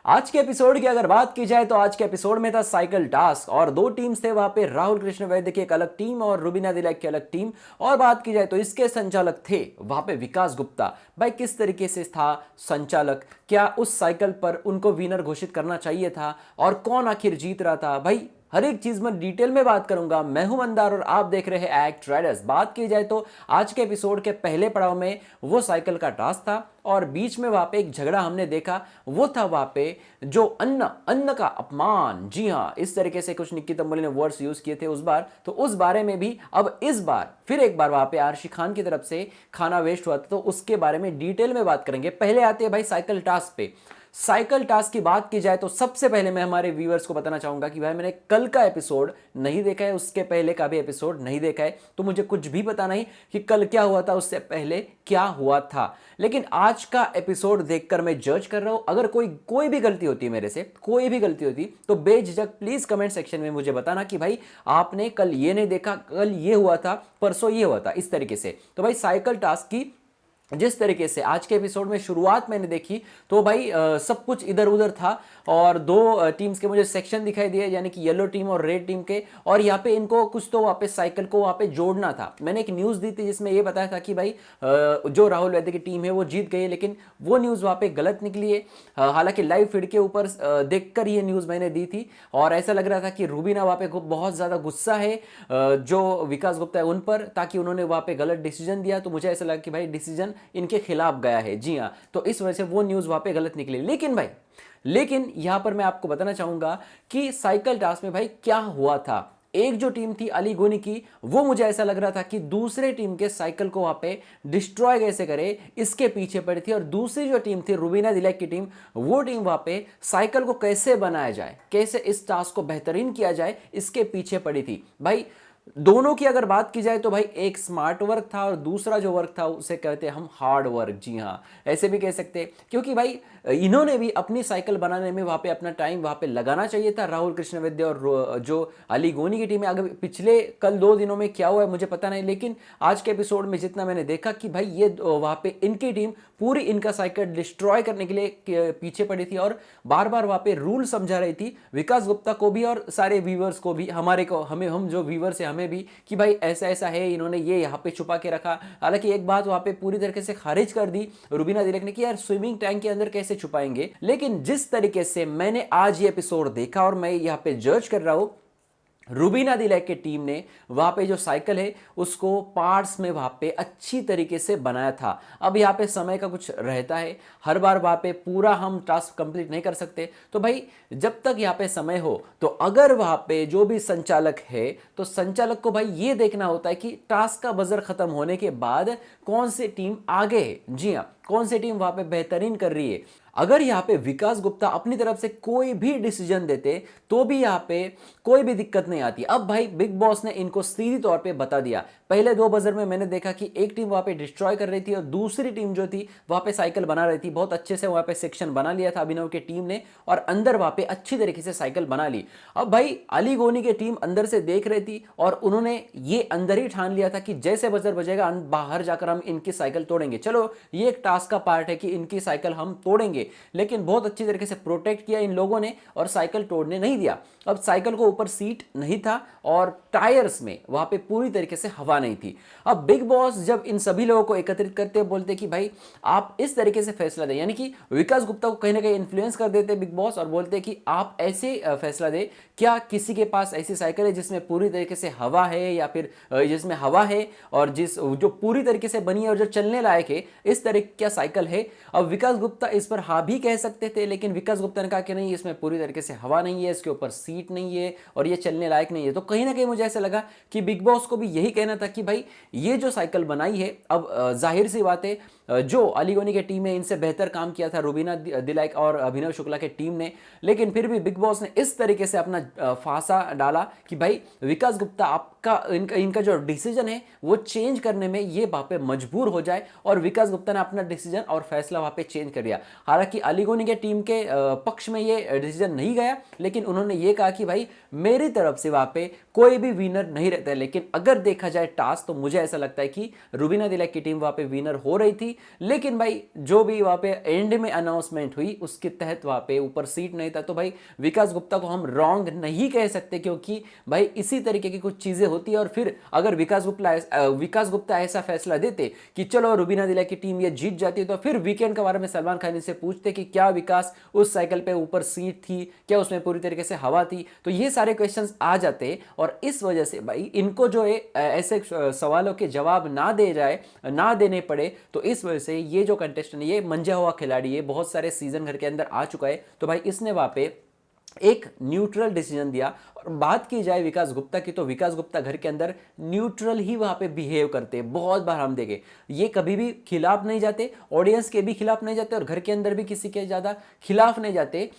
आज के एपिसोड की अगर बात की जाए तो आज के एपिसोड में था साइकिल टास्क और दो टीम्स थे वहां पे, राहुल कृष्ण वैद्य की एक अलग टीम और रुबीना दिलैक की अलग टीम। और बात की जाए तो इसके संचालक थे वहां पे विकास गुप्ता। भाई किस तरीके से था संचालक, क्या उस साइकिल पर उनको विनर घोषित करना चाहिए था और कौन आखिर जीत रहा था, भाई हर एक चीज में डिटेल में बात करूंगा। मैं हूं मंदार और आप देख रहे हैं एक्ट राइडर्स। बात की जाए तो आज के एपिसोड के पहले पड़ाव में वो साइकिल का टास्क था और बीच में वहां पे एक झगड़ा हमने देखा। वो था वहां पे जो अन्न अन्न का अपमान, जी हां, इस तरीके से कुछ निक्की तंबोली ने वर्ड्स यूज किए थे उस बार, तो उस बारे में भी अब इस बार फिर एक बार वहां पे आरशी खान की तरफ से खाना वेस्ट हुआ था, तो उसके बारे में डिटेल में बात करेंगे। पहले आते हैं भाई साइकिल टास्क पे। साइकिल टास्क की बात की जाए तो सबसे पहले मैं हमारे व्यूअर्स को बताना चाहूंगा कि भाई मैंने कल का एपिसोड नहीं देखा है, उसके पहले का भी एपिसोड नहीं देखा है, तो मुझे कुछ भी पता नहीं कि कल क्या हुआ था, उससे पहले क्या हुआ था। लेकिन आज का एपिसोड देखकर मैं जज कर रहा हूं। अगर कोई भी गलती होती है मेरे से, कोई भी गलती होती तो बेझिझक प्लीज कमेंट सेक्शन में मुझे बताना कि भाई आपने कल ये नहीं देखा, कल ये हुआ था, परसों ये हुआ था, इस तरीके से। तो भाई साइकिल टास्क की जिस तरीके से आज के एपिसोड में शुरुआत मैंने देखी तो भाई सब कुछ इधर उधर था और दो टीम्स के मुझे सेक्शन दिखाई दिए, यानी कि येलो टीम और रेड टीम के। और यहाँ पे इनको कुछ तो वापस साइकिल को वहाँ पे जोड़ना था। मैंने एक न्यूज़ दी थी जिसमें ये बताया था कि भाई जो राहुल वैद्य की टीम है वो जीत गई है, लेकिन वो न्यूज़ वहाँ पे गलत निकली है। हालांकि लाइव फीड के ऊपर देखकर ये न्यूज़ मैंने दी थी और ऐसा लग रहा था कि रूबीना वहाँ पे बहुत ज़्यादा गुस्सा है जो विकास गुप्ता है उन पर, ताकि उन्होंने वहाँ पे गलत डिसीजन दिया। तो मुझे ऐसा लगा कि भाई डिसीजन इनके खिलाफ गया है, जी हाँ, तो इस वजह से वो न्यूज़ वहाँ पे गलत निकली। लेकिन यहां पर मैं आपको बताना चाहूंगा कि साइकिल टास्क में भाई क्या हुआ था। एक जो टीम थी अली गोनी की, वो मुझे ऐसा लग रहा था कि दूसरे टीम के साइकिल को वहां पे डिस्ट्रॉय कैसे करे इसके पीछे पड़ी थी। और दूसरी जो टीम थी रुबीना दिलैक की टीम, वो टीम वहां पे साइकिल को कैसे बनाया जाए, कैसे इस टास्क को बेहतरीन किया जाए, इसके पीछे पड़ी थी। भाई दोनों की अगर बात की जाए तो भाई एक स्मार्ट वर्क था और दूसरा जो वर्क था उसे कहते हैं हम हार्ड वर्क, जी हाँ, ऐसे भी कह सकते हैं। क्योंकि भाई इन्होंने भी अपनी साइकिल बनाने में वहां पे अपना टाइम वहां पे लगाना चाहिए था, राहुल कृष्ण वैद्य और जो अली गोनी की टीम है। अगर पिछले कल 2 दिनों में क्या हुआ है मुझे पता नहीं, लेकिन आज के एपिसोड में जितना मैंने देखा कि भाई ये वहां पे इनकी टीम पूरी इनका साइकिल डिस्ट्रॉय करने के लिए पीछे पड़ी थी और बार बार वहां पे रूल समझा रही थी विकास गुप्ता को भी और सारे व्यूवर्स को भी, हम जो व्यूवर्स है हमें भी, कि भाई ऐसा ऐसा है, इन्होंने ये यहाँ पे छुपा के रखा। हालांकि एक बात वहां पे पूरी तरीके से खारिज कर दी रुबीना दिलैक ने कि यार स्विमिंग टैंक के अंदर कैसे छुपाएंगे। लेकिन जिस तरीके से मैंने आज ये एपिसोड देखा और मैं यहाँ पे जज कर रहा हूं, रुबीना दिलैक की टीम ने वहां पे जो साइकिल है उसको पार्ट्स में वहां पे अच्छी तरीके से बनाया था। अब यहाँ पे समय का कुछ रहता है, हर बार वहां पे पूरा हम टास्क कंप्लीट नहीं कर सकते, तो भाई जब तक यहाँ पे समय हो तो अगर वहां पे जो भी संचालक है तो संचालक को भाई ये देखना होता है कि टास्क का बजर खत्म होने के बाद कौन सी टीम आगे है, जी हाँ, कौन सी टीम वहां पे बेहतरीन कर रही है। अगर यहाँ पे विकास गुप्ता अपनी तरफ से कोई भी डिसीजन देते तो भी यहाँ पे कोई भी दिक्कत नहीं आती। अब भाई बिग बॉस ने इनको सीधी तौर पे बता दिया। पहले 2 बजर में मैंने देखा कि एक टीम वहां पे डिस्ट्रॉय कर रही थी और दूसरी टीम जो थी वहां पे साइकिल बना रही थी। बहुत अच्छे से वहां पे सेक्शन बना लिया था अभिनव की टीम ने और अंदर वहां पे अच्छी तरीके से साइकिल बना ली। अब भाई अली गोनी की टीम अंदर से देख रही थी और उन्होंने ये अंदर ही ठान लिया था कि जैसे बजर बजेगा बाहर जाकर हम इनकी साइकिल तोड़ेंगे। चलो ये एक टास्क का पार्ट है कि इनकी साइकिल हम तोड़ेंगे, लेकिन बहुत अच्छी तरीके से प्रोटेक्ट किया इन लोगों ने और साइकिल तोड़ने नहीं दिया। अब साइकिल को ऊपर सीट नहीं था और टायर्स में वहां पे पूरी तरीके से हवा नहीं थी। अब बिग बॉस जब इन सभी लोगों को एकत्रित करते बोलते कि भाई आप इस तरीके से फैसला दें, यानी कि विकास गुप्ता को कहीं ना कहीं इन्फ्लुएंस कर देते बिग बॉस और बोलते कि आप ऐसे फैसला दें, क्या किसी के पास ऐसी साइकिल है जिसमें पूरी तरीके से हवा है या फिर जिसमें हवा है और जो पूरी तरीके से बनी है और जो चलने लायक है, इस तरह क्या साइकिल है। अब विकास गुप्ता इस पर हाँ भी कह सकते थे, लेकिन विकास गुप्ता ने कहा कि नहीं, इसमें पूरी तरीके से हवा नहीं है, इसके ऊपर सीट नहीं है और ये चलने लायक नहीं है। तो कहीं ना कहीं मुझे ऐसा लगा कि बिग बॉस को भी यही कहना था कि भाई ये जो साइकिल बनाई है, अब जाहिर सी बात है जो अली गोनी की टीम है इनसे बेहतर काम किया था रुबीना दिलैक और अभिनव शुक्ला की टीम ने, लेकिन फिर भी बिग बॉस ने इस तरीके से अपना फांसा डाला कि भाई विकास गुप्ता आपका इनका जो डिसीजन है वो चेंज करने में ये वहां पे मजबूर हो जाए और विकास गुप्ता ने अपना डिसीजन और फैसला वहां पे चेंज कर दिया। हालांकि अली गोनी के टीम के पक्ष में ये डिसीजन नहीं गया, लेकिन उन्होंने ये कहा कि भाई मेरी तरफ से वहां पे कोई भी विनर नहीं रहता है। लेकिन अगर देखा जाए टास्क तो मुझे ऐसा लगता है कि रुबीना दिलैक की टीम वहां पे विनर हो रही थी लेकिन भाई जो भी वहां पे एंड में अनाउंसमेंट हुई उसके तहत वहां पे ऊपर सीट नहीं था। तो भाई विकास गुप्ता को हम रॉन्ग नहीं कह सकते, क्योंकि भाई इसी तरीके की कुछ चीजें होती है। और फिर अगर विकास गुप्ता ऐसा फैसला देते कि चलो रुबीना दिलाई की टीम ये जीत जाती है, तो फिर वीकेंड के बारे में सलमान खान से पूछते कि क्या विकास उस साइकिल पे ऊपर सीट थी, क्या उसमें पूरी तरीके से हवा थी, तो ये सारे क्वेश्चंस आ जाते। और इस वजह से भाई इनको जो है ऐसे सवालों के जवाब ना देने पड़े, तो इस वजह से ये जो कंटेस्टेंट, ये मंजा हुआ खिलाड़ी, ये बहुत सारे सीजन घर के अंदर आ चुका है, तो भाई इसने वहां पे एक न्यूट्रल डिसीजन दिया। और बात की जाए विकास गुप्ता की, तो विकास गुप्ता घर के अंदर न्यूट्रल ही वहां पे बिहेव करते हैं। बहुत बार हम देखे ये कभी भी खिलाफ नहीं जाते, ऑडियंस के भी खिलाफ नहीं जाते और घर के अंदर भी किसी के ज्यादा खिलाफ नहीं जाते।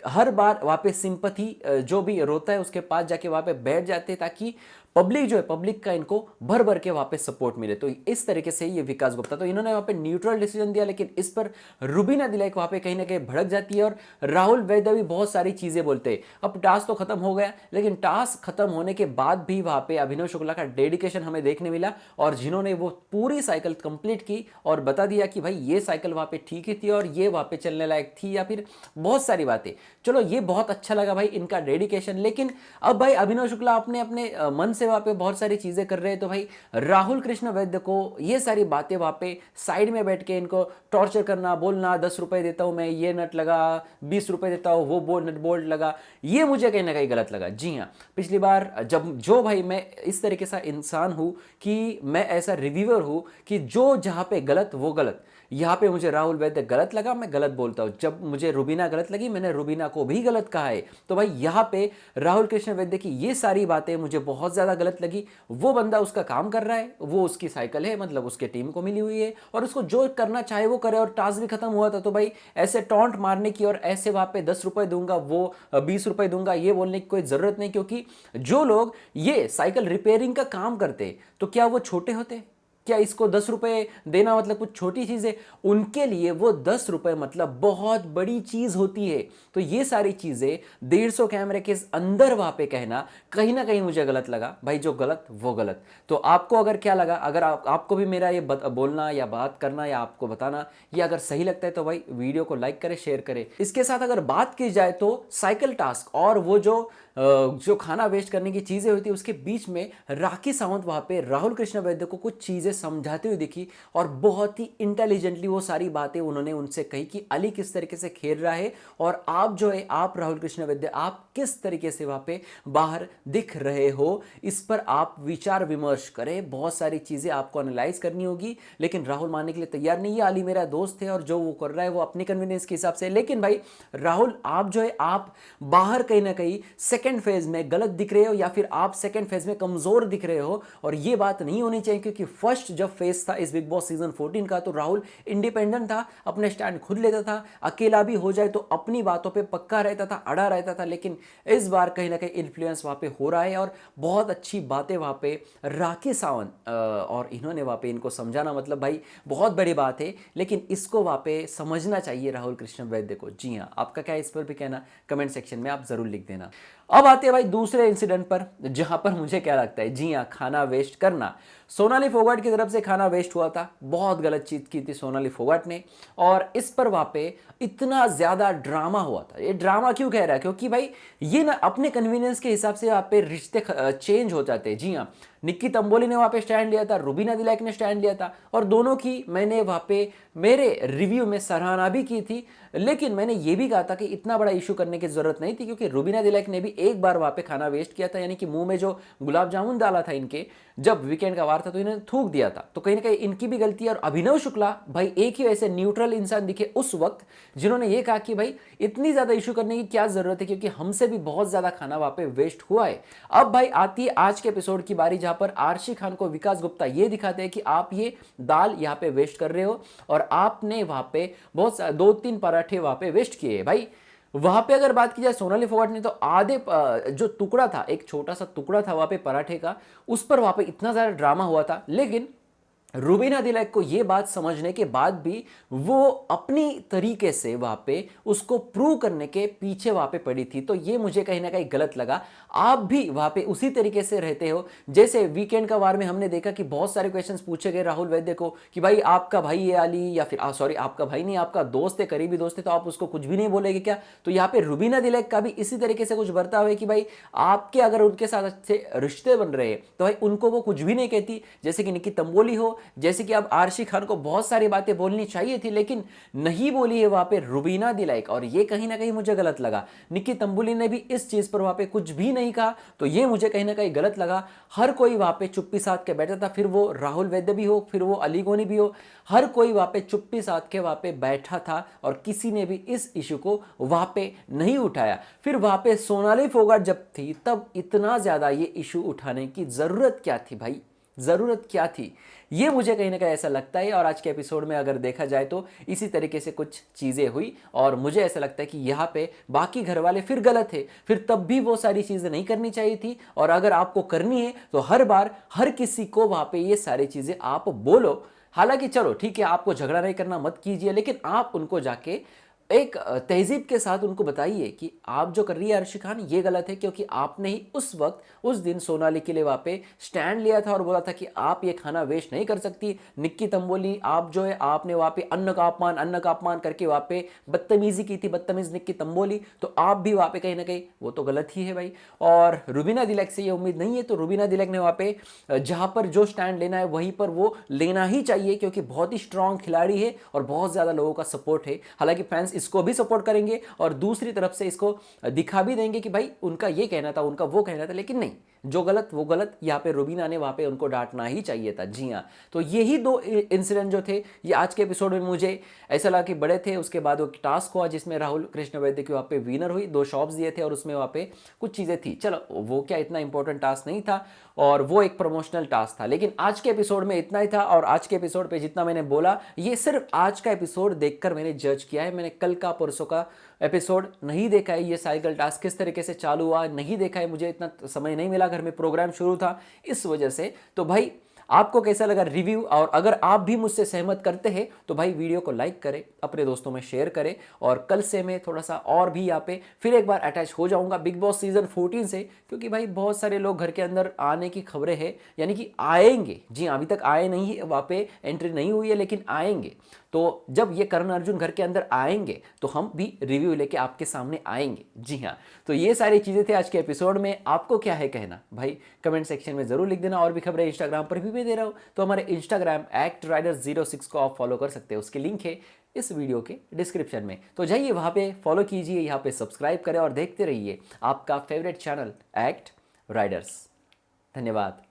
हर बार वहां पे सिंपथी जो भी रोता है उसके पास जाके वहां पे बैठ जाते, ताकि पब्लिक जो है, पब्लिक का इनको भर भर के वहां पे सपोर्ट मिले। तो इस तरीके से ये विकास गुप्ता, तो इन्होंने वहां पे न्यूट्रल डिसीजन दिया, लेकिन इस पर रुबीना दिलाइक वहां पे कहीं ना कहीं भड़क जाती है। और राहुल वैद्य भी बहुत सारी चीजें बोलते हैं। अब टास्क तो खत्म हो गया, लेकिन टास्क खत्म होने के बाद भी वहां पे अभिनव शुक्ला का डेडिकेशन हमें देखने मिला, और जिन्होंने वो पूरी साइकिल कंप्लीट की और बता दिया कि भाई ये साइकिल वहां पे ठीक ही थी और ये वहां पे चलने लायक थी, या फिर बहुत सारी बातें। चलो ये बहुत अच्छा लगा भाई इनका डेडिकेशन। लेकिन अब भाई अभिनव शुक्ला अपने अपने मन से वहां पे बहुत सारी चीजें कर रहे हैं, तो भाई राहुल कृष्ण वैद्य को ये सारी बातें वहां पे साइड में बैठ के इनको टॉर्चर करना, बोलना 10 रुपए देता हूं मैं, ये नट लगा, 20 रुपए देता हूं वो नट बोल्ट लगा, ये मुझे कहीं ना कहीं गलत लगा। जी हाँ, पिछली बार जब जो भाई मैं इस तरीके से इंसान हूं कि मैं ऐसा रिव्यूअर हूं कि जो जहां पे गलत वो गलत, यहां पे मुझे राहुल वैद्य गलत लगा, मैं गलत बोलता हूं। जब मुझे रुबीना गलत लगी, मैंने रुबीना को भी गलत कहा है। तो भाई यहां पे राहुल कृष्ण वैद्य की ये सारी बातें मुझे बहुत ज्यादा गलत लगी। वो बंदा उसका काम कर रहा है, वो उसकी साइकिल है, मतलब उसके टीम को मिली हुई है, और उसको जो करना चाहे वो करे। और टास्क भी खत्म हुआ था, तो भाई ऐसे टॉन्ट मारने की और ऐसे वहां पे 10 रुपए दूंगा, वो 20 रुपए दूंगा, ये बोलने की कोई जरूरत नहीं। क्योंकि जो लोग ये साइकिल रिपेयरिंग का काम करते, तो क्या वो छोटे होते? क्या इसको 10 रुपए देना मतलब कुछ छोटी चीज है? उनके लिए वो 10 रुपए मतलब बहुत बड़ी चीज होती है। तो ये सारी चीजें 150 कैमरे के अंदर वहां पे कहना कहीं ना कहीं मुझे गलत लगा। भाई जो गलत वो गलत। तो आपको अगर क्या लगा, अगर आपको भी मेरा ये बोलना या बात करना या आपको बताना ये अगर सही लगता है, तो भाई वीडियो को लाइक करें, शेयर करें। इसके साथ अगर बात की जाए तो साइकिल टास्क और वो जो खाना वेस्ट करने की चीजें होती है, उसके बीच में राखी सावंत वहां पे राहुल कृष्ण वैद्य को कुछ चीजें समझाते हुए दिखी, और बहुत ही इंटेलिजेंटली वो सारी बातें उन्होंने उनसे कही कि अली किस तरीके से खेल रहा है, और आप जो है, आप राहुल कृष्ण वैद्य, आप किस तरीके से वहां पे बाहर दिख रहे हो, इस पर आप विचार विमर्श करें। बहुत सारी चीजें आपको एनालाइज करनी होगी, लेकिन राहुल मानने के लिए तैयार नहीं है। अली मेरा दोस्त है और जो वो कर रहा है वो अपनी कन्वीनियंस के हिसाब से। लेकिन भाई राहुल, आप जो है, आप बाहर कहीं ना कहीं सेकंड फेज में गलत दिख रहे हो, या फिर आप सेकंड फेज में कमजोर दिख रहे हो, और ये बात नहीं होनी चाहिए। क्योंकि फर्स्ट जब फेज था इस बिग बॉस सीजन 14 का, तो राहुल इंडिपेंडेंट था, अपने स्टैंड खुद लेता था, अकेला भी हो जाए तो अपनी बातों पे पक्का रहता था, अड़ा रहता था। लेकिन इस बार कहीं ना कहीं इन्फ्लुएंस वहां पे हो रहा है, और बहुत अच्छी बातें वहां पे राखी सावंत और इन्होंने वहां पे इनको समझाना, मतलब भाई बहुत बड़ी बात है। लेकिन इसको वहां पे समझना चाहिए राहुल कृष्ण वैद्य को। जी हाँ, आपका क्या इस पर भी कहना, कमेंट सेक्शन में आप जरूर लिख देना। अब आते हैं भाई दूसरे इंसिडेंट पर, जहां पर मुझे क्या लगता है, जी हाँ, खाना वेस्ट करना। सोनाली फोगाट की तरफ से खाना वेस्ट हुआ था, बहुत गलत चीज की थी सोनाली फोगाट ने, और इस पर वहां पे इतना ज्यादा ड्रामा हुआ था। ये ड्रामा क्यों कह रहा है? क्योंकि भाई ये ना अपने कन्वीनियंस के हिसाब से वहां पे रिश्ते चेंज हो जाते हैं। जी हाँ, निक्की तंबोली ने वहां पे स्टैंड लिया था, रुबीना दिलाइक ने स्टैंड लिया था, और दोनों की मैंने वहां पे मेरे रिव्यू में सराहना भी की थी। लेकिन मैंने ये भी कहा था कि इतना बड़ा इशू करने की जरूरत नहीं थी, क्योंकि रुबीना दिलाइक ने भी एक बार वहां पे खाना वेस्ट किया था, यानी कि मुंह में जो गुलाब जामुन डाला था इनके, जब वीकेंड का वार था तो इन्होंने थूक दिया था। तो कहीं ना कहीं इनकी भी गलती है। और अभिनव शुक्ला भाई एक ही ऐसे न्यूट्रल इंसान दिखे उस वक्त, जिन्होंने ये कहा कि भाई इतनी ज्यादा इशू करने की क्या जरूरत है, क्योंकि हमसे भी बहुत ज्यादा खाना वहां पे वेस्ट हुआ है। अब भाई आती है आज के एपिसोड की बारी, जहां पर आरशी खान को विकास गुप्ता ये दिखाते हैं कि आप ये दाल यहाँ पे वेस्ट कर रहे हो, और आपने वहां पे बहुत 2-3 पराठे वहां पे वेस्ट किए भाई। वहां पे अगर बात की जाए सोनाली फोगाट ने, तो आधे जो टुकड़ा था, एक छोटा सा टुकड़ा था वहां पे पराठे का, उस पर वहां पे इतना ज्यादा ड्रामा हुआ था। लेकिन रुबीना दिलैक को ये बात समझने के बाद भी वो अपनी तरीके से वहां पे उसको प्रूव करने के पीछे वहां पे पड़ी थी, तो ये मुझे कहीं ना कहीं गलत लगा। आप भी वहां पे उसी तरीके से रहते हो। जैसे वीकेंड का वार में हमने देखा कि बहुत सारे क्वेश्चंस पूछे गए राहुल वैद्य को कि भाई आपका भाई है अली, या फिर सॉरी आपका भाई नहीं, आपका दोस्त है, करीबी दोस्त है, तो आप उसको कुछ भी नहीं बोलेगे क्या? तो यहाँ पे रुबीना दिलैक का भी इसी तरीके से कुछ बर्ताव है कि भाई आपके अगर उनके साथ अच्छे रिश्ते बन रहे हैं तो भाई उनको वो कुछ भी नहीं कहती। जैसे कि निक्की तंबोली हो, जैसे कि अब आरशी खान को बहुत सारी बातें बोलनी चाहिए थी लेकिन नहीं बोली है वहां पे रुबीना दिलैक, और ये कहीं ना कहीं मुझे गलत लगा। निक्की तंबोली ने भी इस चीज पर वहां पे कुछ भी नहीं कहा, तो ये मुझे कहीं ना कहीं गलत लगा। हर कोई वहां पे चुप्पी साध के बैठा था, फिर वो राहुल वैद्य भी हो, फिर वो अली गोनी भी हो, हर कोई वहां पे चुप्पी साध के वहां पे बैठा था और किसी ने भी इस इशू को वहां पे नहीं उठाया। फिर वहां पे सोनाली फोगाट जब थी तब इतना ज्यादा ये इशू उठाने की जरूरत क्या थी भाई? जरूरत क्या थी? ये मुझे कहीं ना कहीं ऐसा लगता है। और आज के एपिसोड में अगर देखा जाए तो इसी तरीके से कुछ चीजें हुई और मुझे ऐसा लगता है कि यहाँ पे बाकी घर वाले फिर गलत है, फिर तब भी वो सारी चीजें नहीं करनी चाहिए थी। और अगर आपको करनी है तो हर बार हर किसी को वहां पे ये सारी चीजें आप बोलो। हालांकि चलो ठीक है, आपको झगड़ा नहीं करना मत कीजिए, लेकिन आप उनको जाके एक तहजीब के साथ उनको बताइए कि आप जो कर रही है अर्शी खान ये गलत है, क्योंकि आपने ही उस वक्त उस दिन सोनाली के लिए वहां पे स्टैंड लिया था और बोला था कि आप ये खाना वेस्ट नहीं कर सकती। निक्की तंबोली आप जो है आपने वहां पे अन्न का अपमान करके वहां पे बदतमीजी की थी, बदतमीज निक्की तंबोली, तो आप भी वहां पे कहीं ना कहीं वो तो गलत ही है भाई। और रुबीना दिलैक से ये उम्मीद नहीं है, तो रुबीना दिलैक ने वहां पे जहां पर जो स्टैंड लेना है वहीं पर वो लेना ही चाहिए, क्योंकि बहुत ही स्ट्रांग खिलाड़ी है और बहुत ज्यादा लोगों का सपोर्ट है। हालांकि फैंस इसको भी सपोर्ट करेंगे और दूसरी तरफ से इसको दिखा भी देंगे कि भाई उनका ये कहना था, उनका वो कहना था, लेकिन नहीं, जो गलत वो गलत। यहाँ पे रुबीना ने वहां पे उनको डांटना ही चाहिए था। जी हाँ, तो यही दो इंसिडेंट जो थे ये आज के एपिसोड में मुझे ऐसा लगा कि बड़े थे। उसके बाद वो टास्क हुआ जिसमें राहुल कृष्ण वैद्य की वहां पे विनर हुई, 2 शॉप्स दिए थे और उसमें वहां पे कुछ चीजें थी। चलो वो क्या इतना इंपॉर्टेंट टास्क नहीं था और वो एक प्रमोशनल टास्क था, लेकिन आज के एपिसोड में इतना ही था। और आज के एपिसोड पे जितना मैंने बोला ये सिर्फ आज का एपिसोड देखकर मैंने जज किया है। मैंने कल का परसों का एपिसोड नहीं देखा है, ये साइकिल टास्क किस तरीके से चालू हुआ नहीं देखा है, मुझे इतना समय नहीं मिला, घर में प्रोग्राम शुरू था इस वजह से। तो भाई आपको कैसा लगा रिव्यू? और अगर आप भी मुझसे सहमत करते हैं तो भाई वीडियो को लाइक करें, अपने दोस्तों में शेयर करें। और कल से मैं थोड़ा सा और भी यहाँ पे फिर एक बार अटैच हो जाऊंगा बिग बॉस सीजन 14 से, क्योंकि भाई बहुत सारे लोग घर के अंदर आने की खबरें हैं, यानी कि आएंगे। जी अभी तक आए नहीं है, वहाँ पे एंट्री नहीं हुई है, लेकिन आएंगे। तो जब ये करण अर्जुन घर के अंदर आएंगे तो हम भी रिव्यू लेके आपके सामने आएंगे। जी हाँ, तो ये सारी चीजें थे आज के एपिसोड में। आपको क्या है कहना भाई कमेंट सेक्शन में जरूर लिख देना। और भी खबरें इंस्टाग्राम पर भी मैं दे रहा हूँ, तो हमारे इंस्टाग्राम @rider06 को आप फॉलो कर सकते हैं। उसके लिंक है इस वीडियो के डिस्क्रिप्शन में, तो जाइए वहां पे फॉलो कीजिए, यहाँ पे सब्सक्राइब करें और देखते रहिए आपका फेवरेट चैनल @राइडर्स। धन्यवाद।